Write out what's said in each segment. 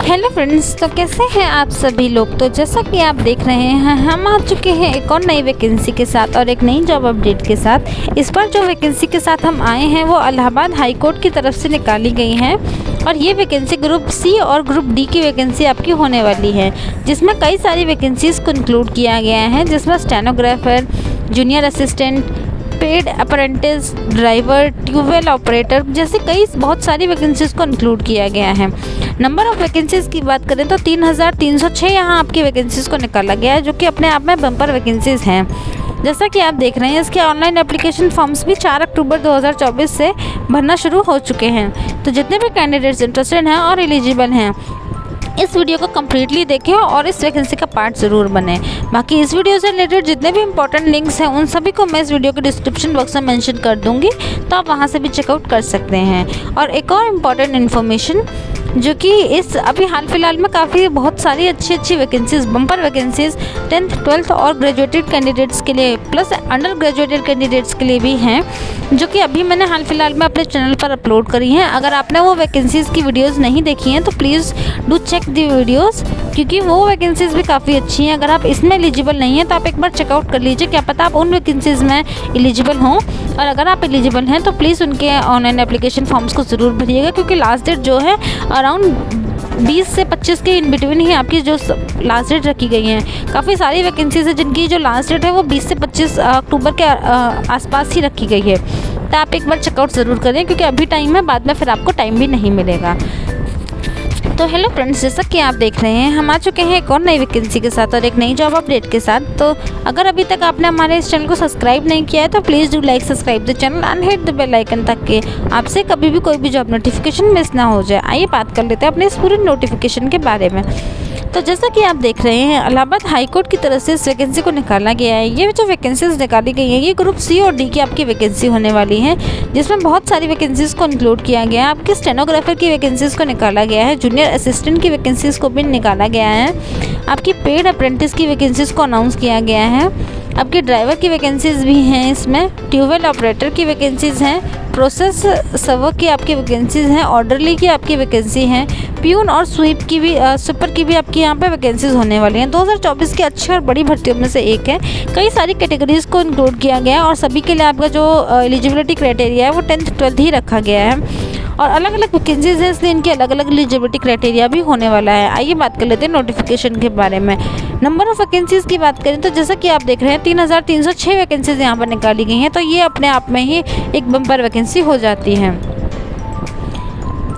Hello friends, तो कैसे हैं आप सभी लोग। तो जैसा कि आप देख रहे हैं, हम आ चुके हैं एक और नई वैकेंसी के साथ और एक नई जॉब अपडेट के साथ। इस बार जो वैकेंसी के साथ हम आए हैं वो इलाहाबाद हाई कोर्ट की तरफ से निकाली गई हैं और ये वैकेंसी ग्रुप सी और ग्रुप डी की वैकेंसी आपकी होने वाली है, जिसमें कई सारी वैकेंसीज़ को इंक्लूड किया गया है, जिसमें stenographer, junior assistant, paid apprentice, driver, tubewell operator जैसे कई बहुत सारी वैकेंसीज़ को इंक्लूड किया गया है। नंबर ऑफ़ वैकेंसीज़ की बात करें तो 3306 यहाँ आपकी वैकेंसीज़ को निकाला गया है, जो कि अपने आप में बम्पर वैकेंसीज़ हैं। जैसा कि आप देख रहे हैं, इसके ऑनलाइन एप्लीकेशन फॉर्म्स भी 4 अक्टूबर 2024 से भरना शुरू हो चुके हैं। तो जितने भी कैंडिडेट्स इंटरेस्टेड हैं और एलिजिबल हैं, इस वीडियो को कम्प्लीटली देखें और इस वैकेंसी का पार्ट ज़रूर बने। बाकी इस वीडियो से रिलेटेड जितने भी इंपॉर्टेंट लिंक्स हैं उन सभी को मैं इस वीडियो के डिस्क्रिप्शन बॉक्स में मेंशन कर दूंगी, तो आप वहां से भी चेकआउट कर सकते हैं। और एक और इम्पॉर्टेंट इन्फॉर्मेशन, जो कि इस अभी हाल फिलहाल में काफ़ी बहुत सारी अच्छी vacancies, bumper vacancies 10th 12th और ग्रेजुएटेड कैंडिडेट्स के लिए प्लस अंडर ग्रेजुएटेड कैंडिडेट्स के लिए भी हैं, जो कि अभी मैंने हाल फिलहाल में अपने चैनल पर अपलोड करी हैं। अगर आपने वो वैकेंसीज़ की वीडियोज़ नहीं देखी हैं तो please do check the videos, क्योंकि वो वैकेंसीज़ भी काफ़ी अच्छी हैं। अगर आप इसमें एलिजिबल नहीं हैं तो आप एक बार चेकआउट कर लीजिए, क्या पता आप उन वैकेंसीज़ में एलिजिबल हों। और अगर आप एलिजिबल हैं तो प्लीज़ उनके ऑनलाइन एप्लीकेशन फॉर्म्स को ज़रूर भरिएगा, क्योंकि लास्ट डेट जो है अराउंड 20 से 25 के इन बिटवीन ही आपकी जो लास्ट डेट रखी गई हैं। काफ़ी सारी वैकेंसीज है जिनकी जो लास्ट डेट है वो 20 से 25 अक्टूबर के आसपास ही रखी गई है। तो आप एक बार चेकआउट ज़रूर करें, क्योंकि अभी टाइम है, बाद में फिर आपको टाइम भी नहीं मिलेगा। तो हेलो फ्रेंड्स, जैसा कि आप देख रहे हैं, हम आ चुके हैं एक और नई वैकेंसी के साथ और एक नई जॉब अपडेट के साथ। तो अगर अभी तक आपने हमारे इस चैनल को सब्सक्राइब नहीं किया है तो please do like subscribe the channel and hit the bell icon, ताकि आपसे कभी भी कोई भी जॉब नोटिफिकेशन मिस ना हो जाए। आइए बात कर लेते हैं अपने इस पूरे नोटिफिकेशन के बारे में। तो जैसा कि आप देख रहे हैं, इलाहाबाद हाई कोर्ट की तरफ से इस वैकेंसी को निकाला गया है। ये जो वैकेंसीज निकाली गई हैं, ये ग्रुप सी और डी की आपकी वैकेंसी होने वाली है, जिसमें बहुत सारी वैकेंसीज़ को इंक्लूड किया गया है। आपके स्टेनोग्राफर की वैकेंसीज़ को निकाला गया है, जूनियर असिस्टेंट की वैकेंसीज़ को भी निकाला गया है, आपकी पेड अप्रेंटिस की वैकेंसीज़ को अनाउंस किया गया है, आपके ड्राइवर की वैकेंसीज़ भी हैं, इसमें ट्यूबवेल ऑपरेटर की वैकेंसीज़ हैं, प्रोसेस सर्वर की आपकी वैकेंसीज़ हैं, ऑर्डरली की आपकी वैकेंसी हैं, प्यून और स्वीप की भी सुपर की भी आपकी यहाँ पे वैकेंसीज़ होने वाली हैं। 2024 की अच्छी और बड़ी भर्तियों में से एक है। कई सारी कैटेगरीज़ को इंक्लूड किया गया है और सभी के लिए आपका जो एलिजिबिलिटी क्राइटेरिया है वो 10th 12th ही रखा गया है और अलग अलग वैकेंसीज़ हैं, इसलिए इनके अलग अलग एलिजिबिलिटी क्राइटेरिया भी होने वाला है। आइए बात कर लेते हैं नोटिफिकेशन के बारे में। नंबर ऑफ़ वैकेंसीज़ की बात करें तो जैसा कि आप देख रहे हैं, 3306 वैकेंसीज़ यहाँ पर निकाली गई हैं, तो ये अपने आप में ही एक बम्पर वैकेंसी हो जाती है।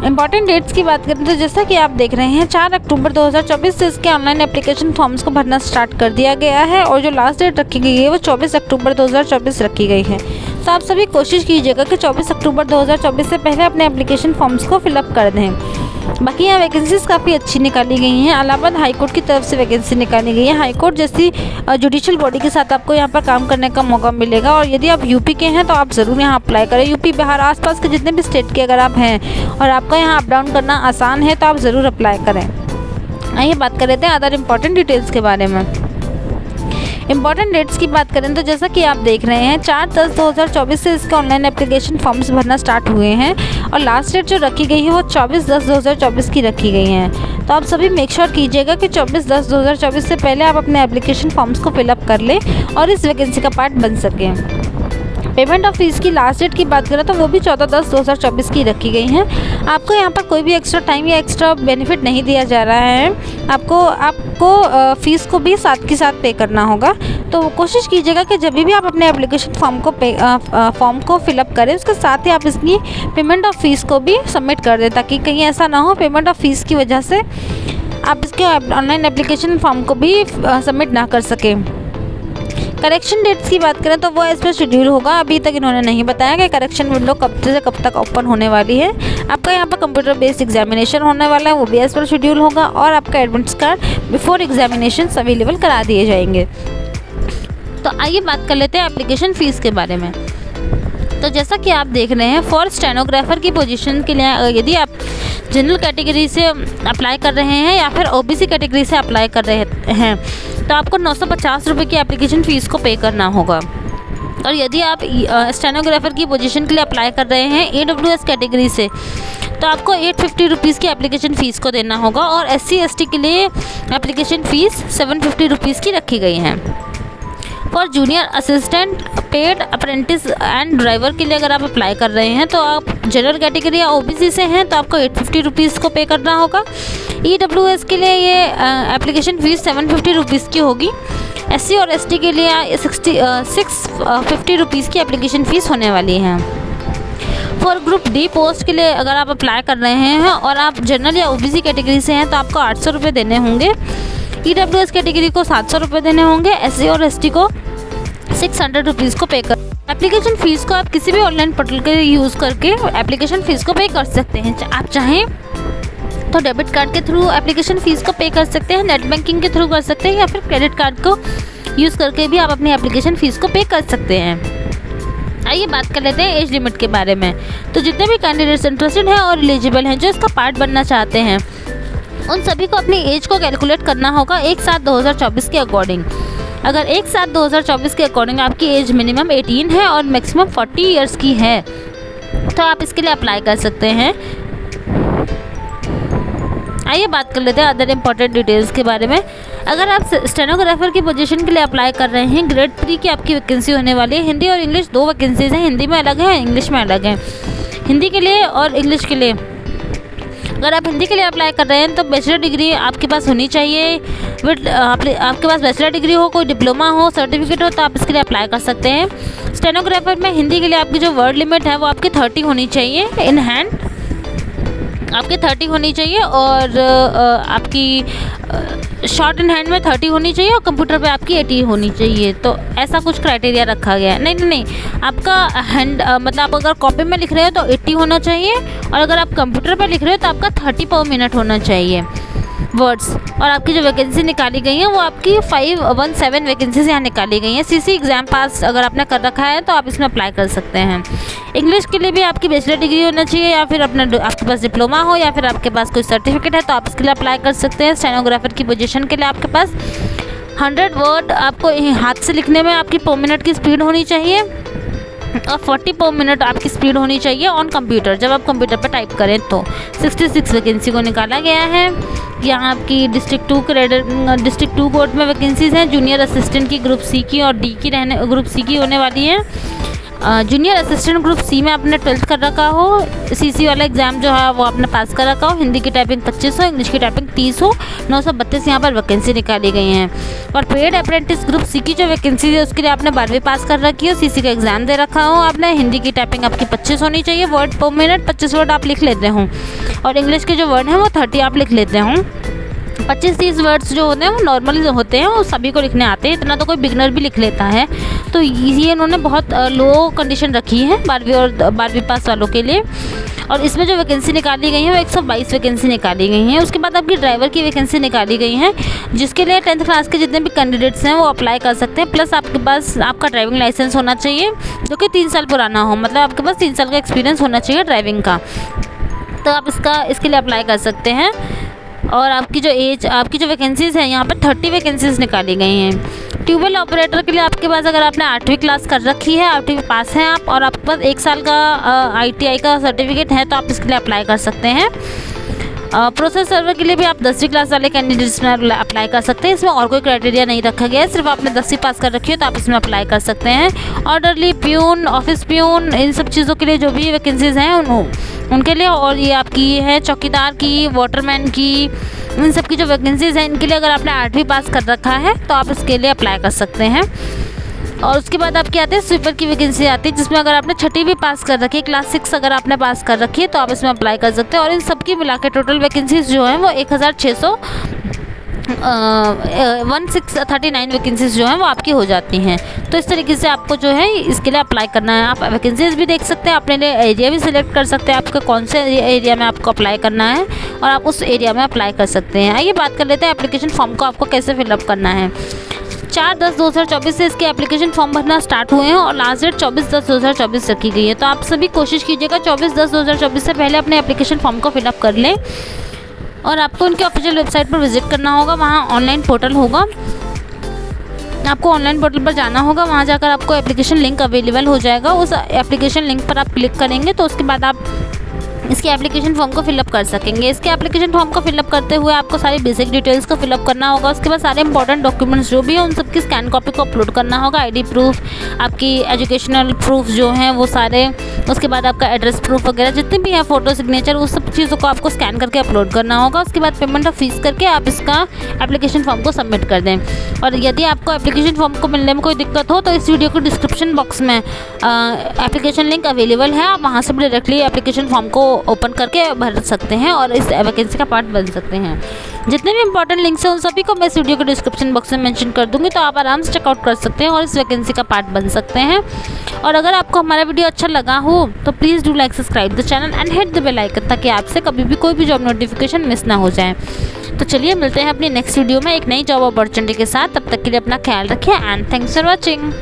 इंपॉर्टेंट डेट्स की बात करें तो जैसा कि आप देख रहे हैं, 4 अक्टूबर 2024 से इसके ऑनलाइन एप्लीकेशन फॉर्म्स को भरना स्टार्ट कर दिया गया है और जो लास्ट डेट रखी गई है वो 24 अक्टूबर 2024 रखी गई है। तो आप सभी कोशिश कीजिएगा कि 24 अक्टूबर 2024 से पहले अपने एप्लीकेशन फॉर्म्स को फिलअप कर दें। बाकी यहाँ वैकेंसीज़ काफ़ी अच्छी निकाली गई हैं। इलाहाबाद हाई कोर्ट की तरफ से वैकेंसी निकाली गई है। हाई कोर्ट जैसी जुडिशियल बॉडी के साथ आपको यहाँ पर काम करने का मौका मिलेगा और यदि आप यूपी के हैं तो आप ज़रूर यहाँ अप्लाई करें। यूपी, बिहार, आसपास के जितने भी स्टेट के अगर आप हैं और आपका यहाँ अप डाउन करना आसान है तो आप ज़रूर अप्लाई करें। आइए बात कर लेते हैं अदर इम्पॉर्टेंट डिटेल्स के बारे में। इंपॉर्टेंट डेट्स की बात करें तो जैसा कि आप देख रहे हैं, 4/10/2024 से इसके ऑनलाइन एप्लीकेशन फॉर्म्स भरना स्टार्ट हुए हैं और लास्ट डेट जो रखी गई है वो 24/10/2024 की रखी गई हैं। तो आप सभी मेक श्योर कीजिएगा कि 24/10/2024 से पहले आप अपने एप्लीकेशन फॉर्म्स को फिलअप कर लें और इस वैकेंसी का पार्ट बन सकें। पेमेंट ऑफ फीस की लास्ट डेट की बात करें तो वो भी 14/10/2024 की रखी गई हैं। आपको यहाँ पर कोई भी एक्स्ट्रा टाइम या एक्स्ट्रा बेनिफिट नहीं दिया जा रहा है। आपको फ़ीस को भी साथ के साथ पे करना होगा। तो कोशिश कीजिएगा कि जब भी आप अपने एप्लीकेशन फॉर्म को फिलअप करें, उसके साथ ही आप इसकी पेमेंट ऑफ फीस को भी सबमिट कर दें, ताकि कहीं ऐसा ना हो पेमेंट ऑफ फीस की वजह से आप इसके ऑनलाइन एप्लीकेशन फॉर्म को भी सबमिट ना कर सकें। करेक्शन डेट्स की बात करें तो वो इस पर शेड्यूल होगा। अभी तक इन्होंने नहीं बताया कि करेक्शन विंडो कब से कब तक ओपन होने वाली है। आपका यहाँ पर कंप्यूटर बेस्ड एग्जामिनेशन होने वाला है, वो भी इस पर शेड्यूल होगा और आपका admit card before examination available करा दिए जाएंगे। तो आइए बात कर लेते हैं एप्लीकेशन फ़ीस के बारे में। तो जैसा कि आप देख रहे हैं, फॉर स्टेनोग्राफर की पोजीशन के लिए यदि आप जनरल कैटेगरी से अप्लाई कर रहे हैं या फिर ओबीसी कैटेगरी से अप्लाई कर रहे हैं तो आपको 950 रुपये की एप्लीकेशन फ़ीस को पे करना होगा। और यदि आप स्टेनोग्राफर की पोजीशन के लिए अप्लाई कर रहे हैं AWS कैटेगरी से तो आपको 850 रुपीज़ की एप्लीकेशन फ़ीस को देना होगा। और SC/ST के लिए एप्लीकेशन फ़ीस 750 रुपीज़ की रखी गई है। For junior assistant, paid apprentice and driver के लिए अगर आप अप्लाई कर रहे हैं तो आप जनरल कैटेगरी या OBC से हैं तो आपको 850 रुपीज़ को पे करना होगा। EWS के लिए ये एप्लीकेशन फ़ीस 750 रुपीज़ की होगी। SC और ST के लिए 650 रुपीज़ की एप्लीकेशन फ़ीस होने वाली है। फॉर ग्रुप D पोस्ट के लिए अगर आप अप्लाई कर रहे हैं और आप जनरल या OBC कैटेगरी से हैं तो आपको 800 रुपये देने होंगे। EWS कैटेगरी को 700 रुपये देने होंगे। SC और ST को 600 रुपीज़ को पे कर। एप्लीकेशन फ़ीस को आप किसी भी ऑनलाइन पोर्टल के यूज़ करके एप्लीकेशन फ़ीस को पे कर सकते हैं। आप चाहें तो डेबिट कार्ड के थ्रू एप्लीकेशन फ़ीस को पे कर सकते हैं, नेट बैंकिंग के थ्रू कर सकते हैं, या फिर क्रेडिट कार्ड को यूज़ करके भी आप अपनी एप्लीकेशन फ़ीस को पे कर सकते हैं। आइए बात कर लेते हैं एज लिमिट के बारे में। तो जितने भी कैंडिडेट्स इंटरेस्टेड हैं और एलिजिबल हैं जो इसका पार्ट बनना चाहते हैं, उन सभी को अपनी एज को कैलकुलेट करना होगा 1/7/2024 के अकॉर्डिंग। अगर 1/7/2024 के अकॉर्डिंग आपकी एज मिनिमम 18 है और मैक्सिमम 40 ईयर्स की है तो आप इसके लिए अप्लाई कर सकते हैं। आइए बात कर लेते हैं अदर इम्पॉर्टेंट डिटेल्स के बारे में। अगर आप स्टेनोग्राफर की पोजीशन के लिए अप्लाई कर रहे हैं, ग्रेड 3 की आपकी वैकेंसी होने वाली है। हिंदी और इंग्लिश 2 वैकेंसीज़ हैं, हिंदी में अलग है, इंग्लिश में अलग है। हिंदी के लिए और इंग्लिश के लिए अगर आप हिंदी के लिए अप्लाई कर रहे हैं तो बैचलर डिग्री आपके पास होनी चाहिए। आपके पास बैचलर डिग्री हो, कोई डिप्लोमा हो, सर्टिफिकेट हो तो आप इसके लिए अप्लाई कर सकते हैं। स्टेनोग्राफर में हिंदी के लिए आपकी जो वर्ड लिमिट है वो आपकी 30 होनी चाहिए, इन हैंड आपकी 30 होनी चाहिए, और आपकी शॉर्ट इन हैंड में 30 होनी चाहिए और कंप्यूटर पे आपकी 80 होनी चाहिए। तो ऐसा कुछ क्राइटेरिया रखा गया है। नहीं, आपका हैंड मतलब आप अगर कॉपी में लिख रहे हो तो 80 होना चाहिए, और अगर आप कंप्यूटर पे लिख रहे हो तो आपका 30 पर मिनट होना चाहिए वर्ड्स। और आपकी जो वैकेंसी निकाली गई है वो आपकी 517 वैकेंसीज यहाँ निकाली गई हैं। CC एग्ज़ाम पास अगर आपने कर रखा है तो आप इसमें अप्लाई कर सकते हैं। इंग्लिश के लिए भी आपकी बैचलर डिग्री होना चाहिए, या फिर आपके पास डिप्लोमा हो, या फिर आपके पास कोई सर्टिफिकेट है तो आप इसके लिए अप्लाई कर सकते हैं। स्टेनोग्राफर की पोजीशन के लिए आपके पास 100 वर्ड आपको हाथ से लिखने में आपकी पर मिनट की स्पीड होनी चाहिए, और 40 पर मिनट आपकी स्पीड होनी चाहिए ऑन कंप्यूटर, जब आप कंप्यूटर पर टाइप करें तो। 66 वैकेंसी को निकाला गया है। यहाँ आपकी डिस्ट्रिक्ट 2 कोर्ट में वैकेंसीज़ हैं। जूनियर असिस्टेंट की ग्रुप C की और ग्रुप C की होने वाली है। जूनियर असिस्टेंट ग्रुप C में आपने 12th कर रखा हो, CC वाला एग्ज़ाम जो है वो आपने पास कर रखा हो, हिंदी की टाइपिंग 25 हो, इंग्लिश की टाइपिंग 30 हो, 932 यहाँ पर वैकेंसी निकाली गई हैं। और पेड अप्रेंटिस ग्रुप C की जो वैकेंसी है उसके लिए आपने 12वीं पास कर रखी हो, CC का एग्ज़ाम दे रखा हो आपने, हिंदी की टाइपिंग आपकी 25 होनी चाहिए, वर्ड पर मिनट 25 वर्ड आप लिख लेते हो, और इंग्लिश के जो वर्ड हैं वो 30 आप लिख लेते हो। 25-30 वर्ड्स जो होते हैं वो नॉर्मली होते हैं, वो सभी को लिखने आते हैं, इतना तो कोई बिगनर भी लिख लेता है। तो ये इन्होंने बहुत लो कंडीशन रखी है 12वीं पास वालों के लिए। और इसमें जो वैकेंसी निकाली गई है वो 122 वैकेंसी निकाली गई हैं। उसके बाद आपकी ड्राइवर की वैकेंसी निकाली गई है, जिसके लिए 10th क्लास के जितने भी कैंडिडेट्स हैं वो अप्लाई कर सकते हैं। प्लस आपके पास आपका ड्राइविंग लाइसेंस होना चाहिए जो कि 3 साल पुराना हो, मतलब आपके पास 3 साल का एक्सपीरियंस होना चाहिए ड्राइविंग का, तो आप इसके लिए अप्लाई कर सकते हैं। और आपकी जो वैकेंसीज़ हैं यहाँ पर 30 वैकेंसीज निकाली गई हैं। ट्यूबवेल ऑपरेटर के लिए आपके पास अगर आपने 8वीं क्लास कर रखी है, 8वीं पास हैं आप, और आपके पास 1 साल का ITI का सर्टिफिकेट है तो आप इसके लिए अप्लाई कर सकते हैं। प्रोसेस सर्वर के लिए भी आप 10वीं क्लास वाले कैंडिडेट्स में अप्लाई कर सकते हैं। इसमें और कोई क्राइटेरिया नहीं रखा गया है, सिर्फ आपने 10वीं पास कर रखी है तो आप इसमें अप्लाई कर सकते हैं। ऑर्डरली, प्यून, ऑफिस प्यून, इन सब चीज़ों के लिए जो भी वैकेंसीज़ हैं उनके लिए, और ये आपकी है चौकीदार की, वाटरमैन की, इन सब की जो वैकेंसीज़ हैं इनके लिए अगर आपने 8वीं पास कर रखा है तो आप इसके लिए अप्लाई कर सकते हैं। और उसके बाद आपकी आते हैं स्वीपर की वैकेंसी आती है, जिसमें अगर आपने 6वीं भी पास कर रखी है, क्लास 6 अगर आपने पास कर रखी है तो आप इसमें अप्लाई कर सकते हैं। और इन सब की मिला के टोटल वैकेंसीज जो हैं वो 1639 वैकेंसीज जो हैं वो आपकी हो जाती हैं। तो इस तरीके से आपको जो है इसके लिए अप्लाई करना है। आप वैकेंसीज भी देख सकते हैं, अपने लिए एरिया भी सिलेक्ट कर सकते हैं, आपके कौन से एरिया में आपको अप्लाई करना है, और आप उस एरिया में अप्लाई कर सकते हैं। आइए बात कर लेते हैं एप्लीकेशन फॉर्म को आपको कैसे फिलअप करना है। 4/10/2024 से इसके एप्लीकेशन फॉर्म भरना स्टार्ट हुए हैं और लास्ट डेट 24/10/2024 रखी गई है। तो आप सभी कोशिश कीजिएगा 24/10/2024 से पहले अपने एप्लीकेशन फॉर्म को फिलअप कर लें। और आपको उनके ऑफिशियल वेबसाइट पर विजिट करना होगा, वहाँ ऑनलाइन पोर्टल होगा, आपको ऑनलाइन पोर्टल पर जाना होगा, वहाँ जाकर आपको एप्लीकेशन लिंक अवेलेबल हो जाएगा। उस एप्लीकेशन लिंक पर आप क्लिक करेंगे तो उसके बाद आप इसके एप्लीकेशन फॉर्म को फिलअप कर सकेंगे। इसके एप्लीकेशन फॉर्म को फिलअप करते हुए आपको सारी बेसिक डिटेल्स को फिलअप करना होगा। उसके बाद सारे इंपॉर्टेंट डॉक्यूमेंट्स जो भी है उन सबकी स्कैन कॉपी को अपलोड करना होगा। आईडी प्रूफ, आपकी एजुकेशनल प्रूफ जो हैं वो सारे, उसके बाद आपका एड्रेस प्रूफ वगैरह जितने भी हैं, फोटो, सिग्नेचर, उस सब चीज़ों को आपको स्कैन करके अपलोड करना होगा। उसके बाद पेमेंट ऑफ फीस करके आप इसका एप्लीकेशन फॉर्म को सबमिट कर दें। और यदि आपको एप्लीकेशन फॉर्म को मिलने में कोई दिक्कत हो तो इस वीडियो के डिस्क्रिप्शन बॉक्स में एप्लीकेशन लिंक अवेलेबल है, आप वहाँ से डायरेक्टली एप्लीकेशन फॉर्म को ओपन करके भर सकते हैं और इस वैकेंसी का पार्ट बन सकते हैं। जितने भी इंपॉर्टेंट लिंक्स हैं उन सभी को मैं इस वीडियो के डिस्क्रिप्शन बॉक्स में मेंशन कर दूंगी, तो आप आराम से चेकआउट कर सकते हैं और इस वैकेंसी का पार्ट बन सकते हैं। और अगर आपको हमारा वीडियो अच्छा लगा हो तो please do like, subscribe the channel and hit the bell icon, ताकि आपसे कभी भी कोई भी जॉब नोटिफिकेशन मिस ना हो जाए। तो चलिए मिलते हैं अपनी नेक्स्ट वीडियो में एक नई जॉब अपॉर्चुनिटी के साथ। तब तक के लिए अपना ख्याल रखिए एंड थैंक्स फॉर वॉचिंग।